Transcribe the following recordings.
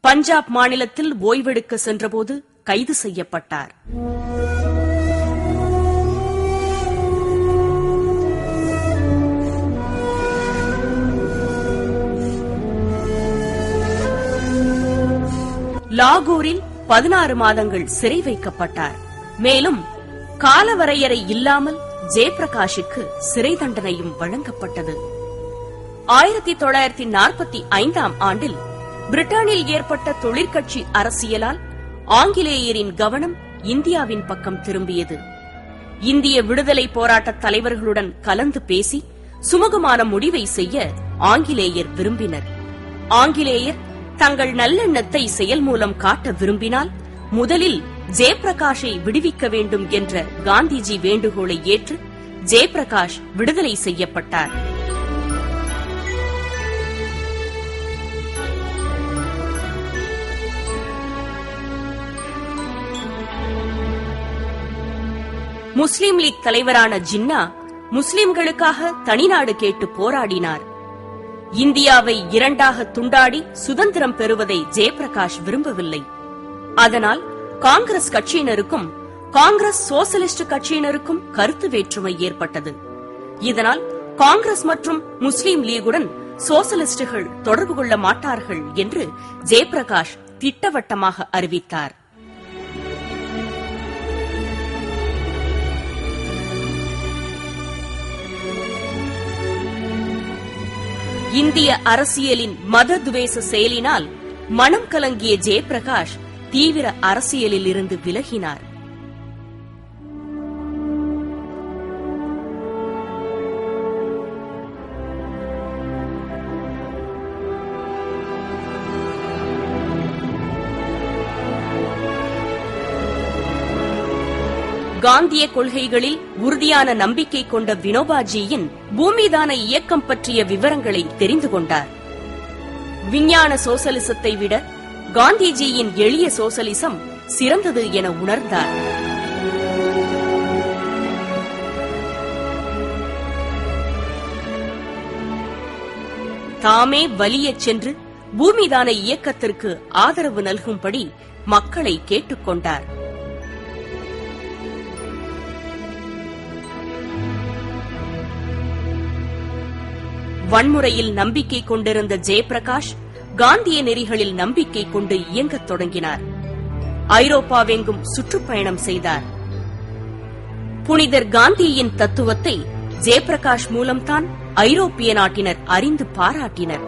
பஞ்சாப் மாநிலத்தில் ஓய்வெடுக்க சென்றபோது கைது செய்யப்பட்டார். லாகூரில் 16 மாதங்கள் சிறை வைக்கப்பட்டார். மேலும் காலவரையறை இல்லாமல் ஜெயபிரகாஷுக்கு சிறை தண்டனையும் வழங்கப்பட்டது. 1945ஆம் ஆண்டில் பிரிட்டனில் ஏற்பட்ட தொழிற்கட்சி அரசியலால் ஆங்கிலேயரின் கவனம் இந்தியாவின் பக்கம் திரும்பியது. இந்திய விடுதலை போராட்ட தலைவர்களுடன் கலந்து பேசி சுமூகமான முடிவை செய்ய ஆங்கிலேயர் விரும்பினர். ஆங்கிலேயர் தங்கள் நல்லெண்ணத்தை செயல் மூலம் காட்ட விரும்பினால் முதலில் ஜெயபிரகாஷை விடுவிக்க வேண்டும் என்ற காந்திஜி வேண்டுகோளை ஏற்று ஜெயபிரகாஷ் விடுதலை செய்யப்பட்டார். முஸ்லிம் லீக் தலைவரான ஜின்னா முஸ்லிம்களுக்காக தனிநாடு கேட்டு போராடினார். இந்தியாவை இரண்டாக துண்டாடி சுதந்திரம் பெறுவதை ஜெயபிரகாஷ் விரும்பவில்லை. அதனால் காங்கிரஸ் கட்சியினருக்கும் காங்கிரஸ் சோசலிஸ்ட் கட்சியினருக்கும் கருத்து வேற்றுமை ஏற்பட்டது. இதனால் காங்கிரஸ் மற்றும் முஸ்லிம் லீகுடன் சோசலிஸ்டுகள் தொடர்பு கொள்ள மாட்டார்கள் என்று ஜெயபிரகாஷ் திட்டவட்டமாக அறிவித்தார். இந்திய அரசியலின் மத துவேஷ செயலினால் மனம் கலங்கிய ஜெயபிரகாஷ் தீவிர அரசியலில் இருந்து விலகினார். காந்திய கொள்கைகளில் உறுதியான நம்பிக்கை கொண்ட வினோபாஜியின் பூமிதான இயக்கம் பற்றிய விவரங்களை தெரிந்து கொண்டார். விஞ்ஞான சோசலிசத்தை விட காந்திஜியின் எளிய சோசலிசம் சிறந்தது என உணர்ந்தார். தாமே வலியச் சென்று பூமிதான இயக்கத்திற்கு ஆதரவு நல்கும்படி மக்களை கேட்டுக்கொண்டார். வன்முறையில் நம்பிக்கை கொண்டிருந்த ஜெயபிரகாஷ் காந்திய நெறிகளில் நம்பிக்கை கொண்டு இயங்கத் தொடங்கினார். ஐரோப்பாவெங்கும் சுற்றுப்பயணம் செய்தார். புனிதர் காந்தியின் தத்துவத்தை ஜெயபிரகாஷ் மூலம்தான் ஐரோப்பிய நாட்டினர் அறிந்து பாராட்டினர்.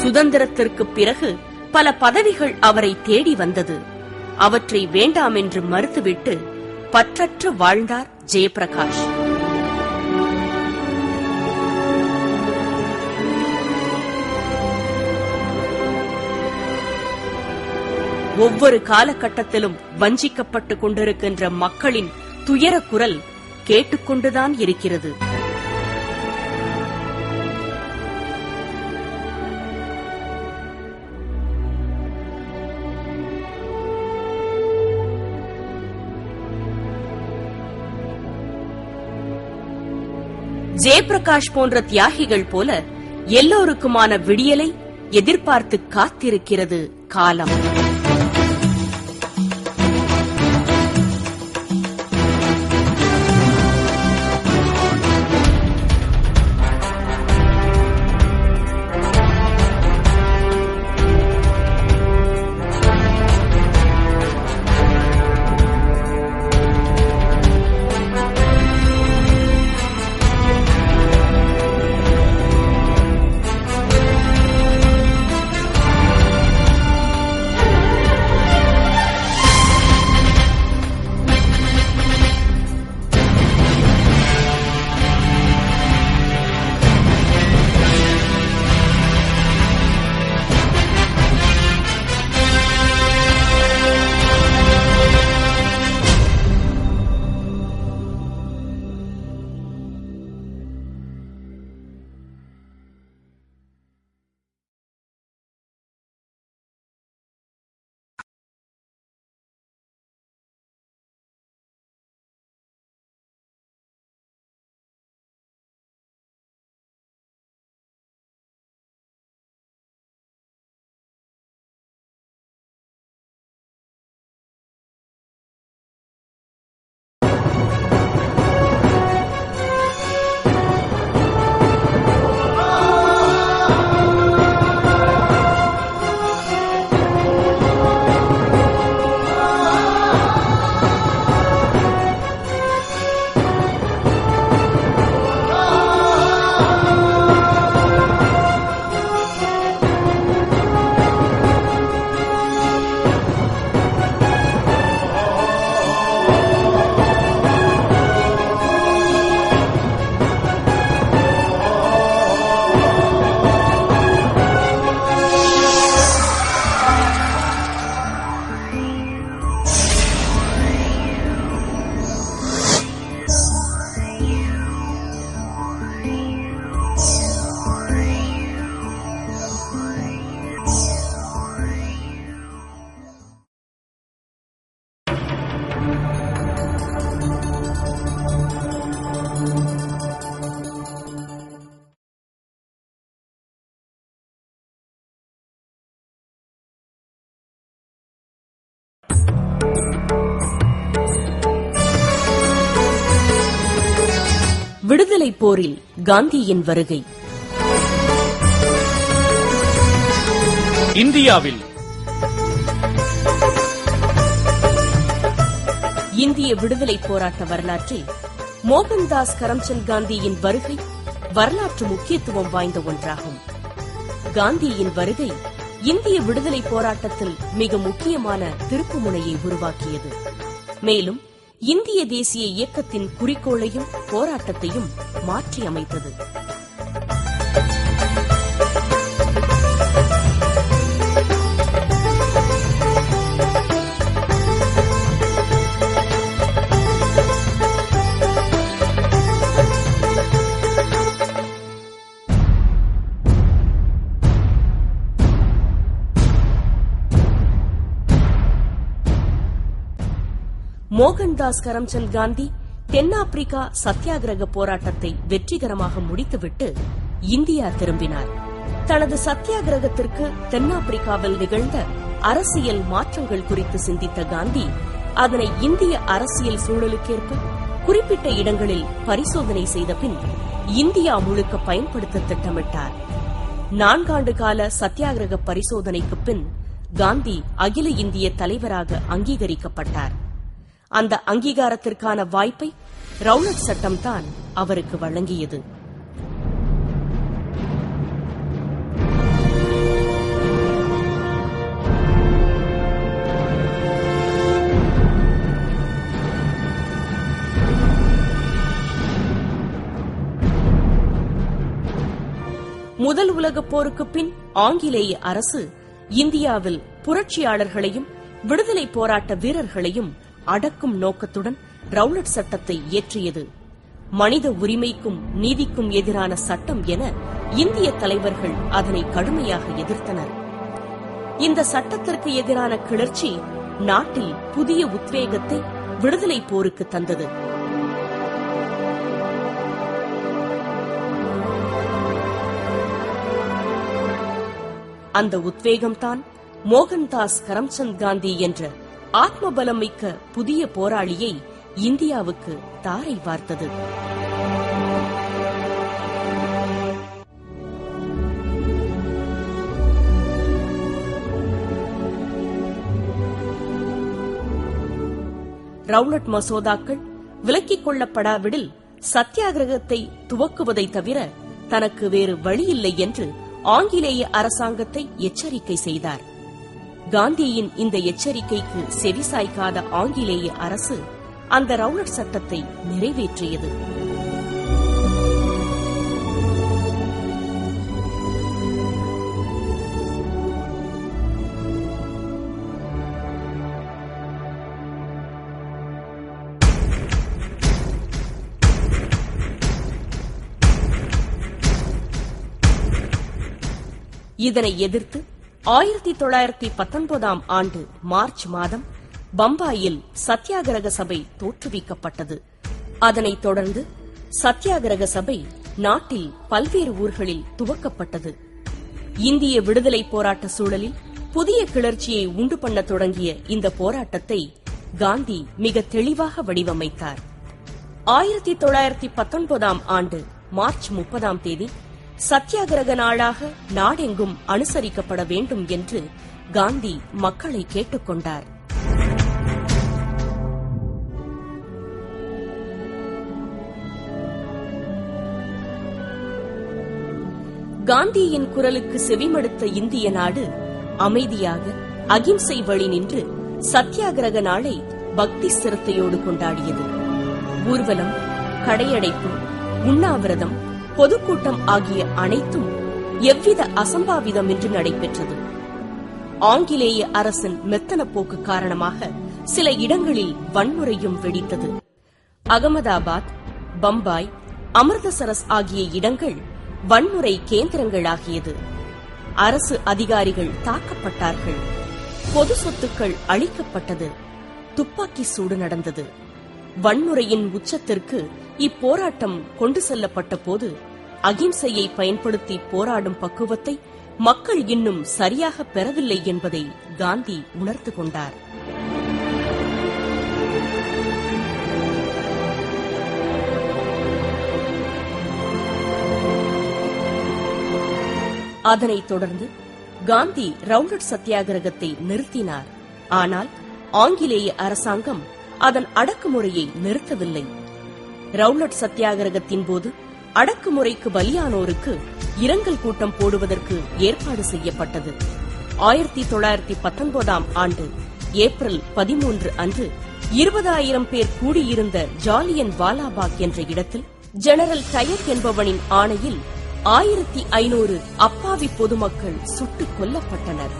சுதந்திரத்திற்கு பிறகு பல பதவிகள் அவரை தேடி வந்தது. அவற்றை வேண்டாம் என்று மறுத்துவிட்டு பற்றற்று வாழ்ந்தார் ஜெயபிரகாஷ். ஒவ்வொரு காலகட்டத்திலும் வஞ்சிக்கப்பட்டுக் கொண்டிருக்கின்ற மக்களின் துயர குரல் கேட்டுக்கொண்டுதான் இருக்கிறது. ஜெயபிரகாஷ் போன்ற தியாகிகள் போல எல்லோருக்குமான விடியலை எதிர்பார்த்து காத்திருக்கிறது காலம். விடுதலைப் போரில் காந்தியின் வருகை. இந்தியாவில் இந்திய விடுதலைப் போராட்ட வரலாற்றில் மோகன்தாஸ் கரம்சந்த் காந்தியின் வருகை வரலாற்று முக்கியத்துவம் வாய்ந்த ஒன்றாகும். காந்தியின் வருகை இந்திய விடுதலைப் போராட்டத்தில் மிக முக்கியமான திருப்புமுனையை உருவாக்கியது. மேலும் இந்திய தேசிய இயக்கத்தின் குறிக்கோளையும் போராட்டத்தையும் மாற்றி அமைத்தது. மோகன்தாஸ் கரம்சந்த் காந்தி தென்னாப்பிரிக்கா சத்தியாகிரக போராட்டத்தை வெற்றிகரமாக முடித்துவிட்டு இந்தியா திரும்பினார். தனது சத்தியாகிரகத்திற்கு தென்னாப்பிரிக்காவில் நிகழ்ந்த அரசியல் மாற்றங்கள் குறித்து சிந்தித்த காந்தி அதனை இந்திய அரசியல் சூழலுக்கேற்ப குறிப்பிட்ட இடங்களில் பரிசோதனை செய்த பின் இந்தியா முழுக்க பயன்படுத்த திட்டமிட்டார். 4 ஆண்டு கால சத்தியாகிரக பரிசோதனைக்கு பின் காந்தி அகில இந்திய தலைவராக அங்கீகரிக்கப்பட்டார். அந்த அங்கீகாரத்திற்கான வாய்ப்பை ரவுலட் சட்டம்தான் அவருக்கு வழங்கியது. முதல் உலகப் போருக்கு பின் ஆங்கிலேய அரசு இந்தியாவில் புரட்சியாளர்களையும் விடுதலை போராட்ட வீரர்களையும் அடக்கும் நோக்கத்துடன் ரவுலட் சட்டத்தை இயற்றியது. மனித உரிமைக்கும் நீதிக்கும் எதிரான சட்டம் என இந்திய தலைவர்கள் அதனை கடுமையாக எதிர்த்தனர். இந்த சட்டத்திற்கு எதிரான கிளர்ச்சி நாட்டில் புதிய உத்வேகத்தை விடுதலை போருக்கு தந்தது. அந்த உத்வேகம்தான் மோகன்தாஸ் கரம்சந்த் காந்தி என்ற ஆத்மபலம் மிக்க புதிய போராளியை இந்தியாவுக்கு தாரை வார்த்தது. ரவுலட் மசோதாக்கள் விலக்கிக் கொள்ளப்படாவிடில் சத்தியாகிரகத்தை துவக்குவதை தவிர தனக்கு வேறு வழியில்லை என்று ஆங்கிலேய அரசாங்கத்தை எச்சரிக்கை செய்தார். காந்தியின் இந்த எச்சரிக்கைக்கு செவிசாய்க்காத ஆங்கிலேய அரசு அந்த ரவுலட் சட்டத்தை நிறைவேற்றியது. இதனை எதிர்த்து 1919 ஆண்டு மார்ச் மாதம் பம்பாயில் சத்தியாகிரக சபை தோற்றுவிக்கப்பட்டது. அதனைத் தொடர்ந்து சத்தியாகிரக சபை நாட்டில் பல்வேறு ஊர்களில் துவக்கப்பட்டது. இந்திய விடுதலை போராட்ட சூழலில் புதிய கிளர்ச்சியை உண்டு பண்ண தொடங்கிய இந்த போராட்டத்தை காந்தி மிக தெளிவாக வடிவமைத்தார். 1919 ஆண்டு மார்ச் 30 சத்தியாகிரக நாளாக நாடெங்கும் அனுசரிக்கப்பட வேண்டும் என்று காந்தி மக்களை கேட்டுக் கொண்டார். காந்தியின் குரலுக்கு செவிமடுத்த இந்திய நாடு அமைதியாக அகிம்சை வழி நின்று சத்தியாகிரக நாளை பக்தி சிரத்தையோடு கொண்டாடியது. ஊர்வலம், கடையடைப்பு, உண்ணாவிரதம், பொதுக்கூட்டம் ஆகிய அனைத்தும் எவ்வித அசம்பாவிதமின்றி நடைபெற்றது. ஆங்கிலேய அரசின் மெத்தன போக்கு காரணமாக சில இடங்களில் வன்முறையும் வெடித்தது. அகமதாபாத், பம்பாய், அமிர்தசரஸ் ஆகிய இடங்கள் வன்முறை கேந்திரங்களாகியது. அரசு அதிகாரிகள் தாக்கப்பட்டார்கள். பொது சொத்துக்கள் அழிக்கப்பட்டது. துப்பாக்கி சூடு நடந்தது. வன்முறையின் உச்சத்திற்கு இப்போராட்டம் கொண்டு செல்லப்பட்ட போது அகிம்சையை பயன்படுத்தி போராடும் பக்குவத்தை மக்கள் இன்னும் சரியாக பெறவில்லை என்பதை காந்தி உணர்ந்து கொண்டார். அதனைத் தொடர்ந்து காந்தி ரவுலட் சத்தியாகிரகத்தை நிறுத்தினார். ஆனால் ஆங்கிலேய அரசாங்கம் அதன் அடக்குமுறையை நிறுத்தவில்லை. ரவுலட் சத்தியாகிரகத்தின் போது அடக்குமுறைக்கு பலியானோருக்கு இரங்கல் கூட்டம் போடுவதற்கு ஏற்பாடு செய்யப்பட்டது. 1919 ஆண்டு ஏப்ரல் 13 அன்று 20,000 பேர் கூடியிருந்த ஜாலியன் வாலாபாக் என்ற இடத்தில் ஜெனரல் டயர் என்பவனின் ஆணையில் 1500 அப்பாவி பொதுமக்கள் சுட்டுக் கொல்லப்பட்டனர்.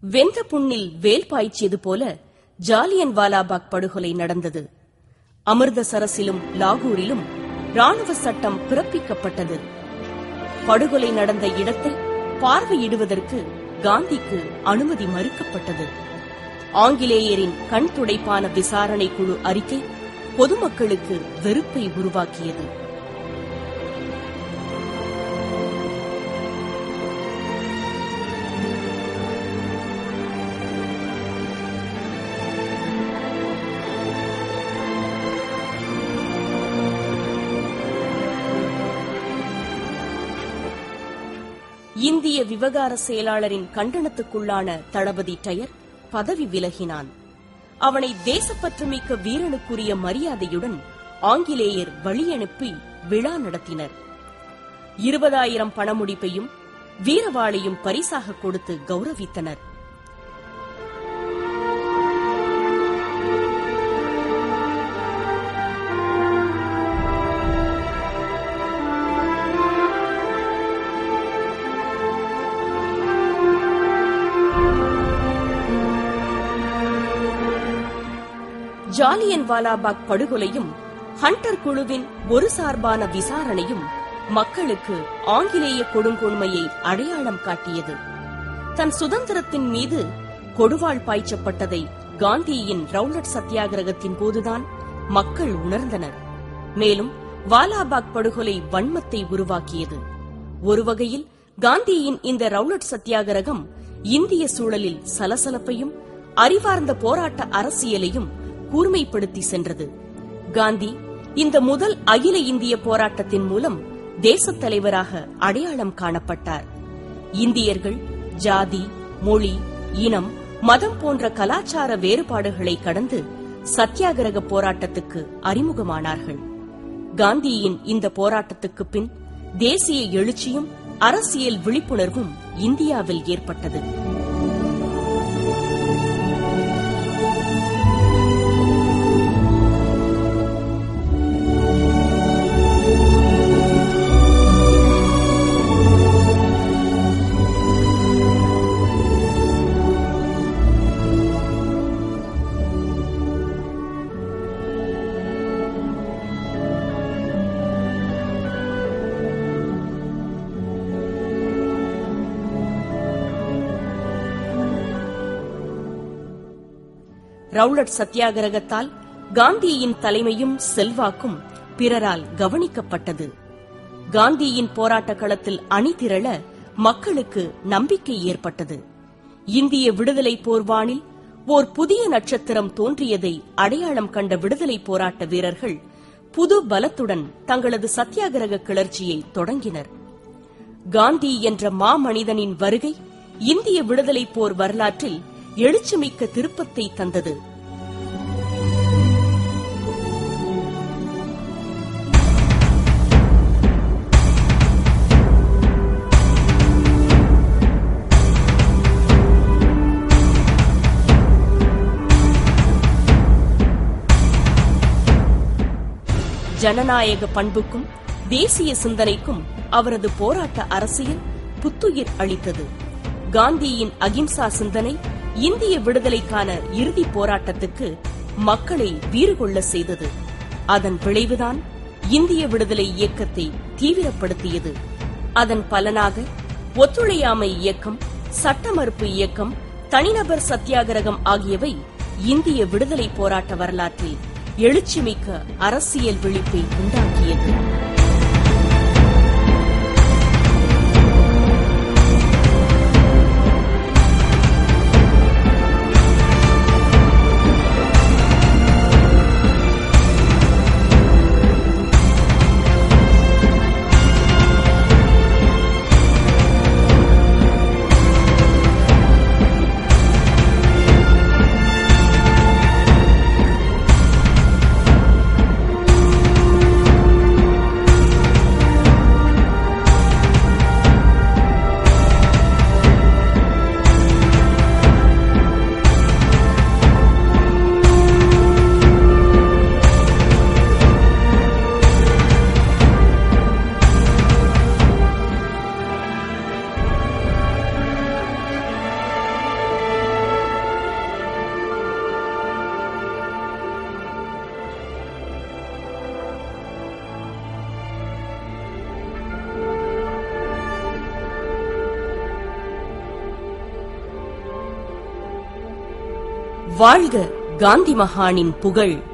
வெந்த புண்ணில் வேல் பாய்ச்சியது போல ஜாலியன் வாலாபாக் படுகொலை நடந்தது. அமிர்தசரஸிலும் லாகூரிலும் ராணுவ சட்டம் பிறப்பிக்கப்பட்டது. படுகொலை நடந்த இடத்தை பார்வையிடுவதற்கு காந்திக்கு அனுமதி மறுக்கப்பட்டது. ஆங்கிலேயரின் கண் துடைப்பான விசாரணை குழு அறிக்கை பொதுமக்களுக்கு வெறுப்பை உருவாக்கியது. இந்திய விவகார செயலாளரின் கண்டனத்துக்குள்ளான தளபதி டயர் பதவி விலகினான். அவனை தேசப்பற்றுமிக்க வீரனுக்குரிய மரியாதையுடன் ஆங்கிலேயர் வழியனுப்பி விழா நடத்தினர். 20,000 பணமுடிப்பையும் வீரவாளையும் பரிசாக கொடுத்து கௌரவித்தனர். ஜாலியன் வாலாபாக் படுகொலையும் ஹண்டர் குழுவின் ஒரு சார்பான விசாரணையும் மக்களுக்கு ஆங்கிலேய கொடுங்கோன்மையை அடையாளம் காட்டியது. தன் சுதந்திரத்தின் மீது கொடுவாள் பாய்ச்சப்பட்டதை காந்தியின் ரவுலட் சத்தியாகிரகத்தின் போதுதான் மக்கள் உணர்ந்தனர். மேலும் வாலாபாக் படுகொலை வன்மத்தை உருவாக்கியது. ஒரு வகையில் காந்தியின் இந்த ரவுலட் சத்தியாகிரகம் இந்திய சூழலில் சலசலப்பையும் அறிவார்ந்த போராட்ட அரசியலையும் கூர்மைப்படுத்தி சென்றது. காந்தி இந்த முதல் அகில இந்திய போராட்டத்தின் மூலம் தேசத் தலைவராக அடையாளம் காணப்பட்டார். இந்தியர்கள் ஜாதி, மொழி, இனம், மதம் போன்ற கலாச்சார வேறுபாடுகளை கடந்து சத்தியாகிரக போராட்டத்துக்கு அறிமுகமானார்கள். காந்தியின் இந்த போராட்டத்துக்கு பின் தேசிய எழுச்சியும் அரசியல் விழிப்புணர்வும் இந்தியாவில் ஏற்பட்டது. ரவுலட் சத்தியாகிரகத்தால் காந்தியின் தலைமையும் செல்வாக்கும் பிறரால் கவனிக்கப்பட்டது. காந்தியின் போராட்ட களத்தில் அணிதிரள மக்களுக்கு நம்பிக்கை ஏற்பட்டது. இந்திய விடுதலை போர்வானில் ஓர் புதிய நட்சத்திரம் தோன்றியதை அடையாளம் கண்ட விடுதலை போராட்ட வீரர்கள் புது பலத்துடன் தங்களது சத்தியாகிரக கிளர்ச்சியை தொடங்கினர். காந்தி என்ற மாமனிதனின் வருகை இந்திய விடுதலை போர் வரலாற்றில் எழுச்சிமிக்க திருப்பத்தை தந்தது. ஜனநாயக பண்புக்கும் தேசிய சிந்தனைக்கும் அவரது போராட்ட அரசியல் புத்துயிர் அளித்தது. காந்தியின் அகிம்சா சிந்தனை இந்திய விடுதலைக்கான இறுதிப் போராட்டத்துக்கு மக்களை வீறுகொள்ள செய்தது. அதன் விளைவுதான் இந்திய விடுதலை இயக்கத்தை தீவிரப்படுத்தியது. அதன் பலனாக ஒத்துழையாமை இயக்கம், சட்ட மறுப்பு இயக்கம், தனிநபர் சத்தியாகிரகம் ஆகியவை இந்திய விடுதலை போராட்ட வரலாற்றில் எழுச்சிமிக்க அரசியல் விழிப்பை உண்டாக்கியது. வாழ்க காந்தி மகானின் புகழ்!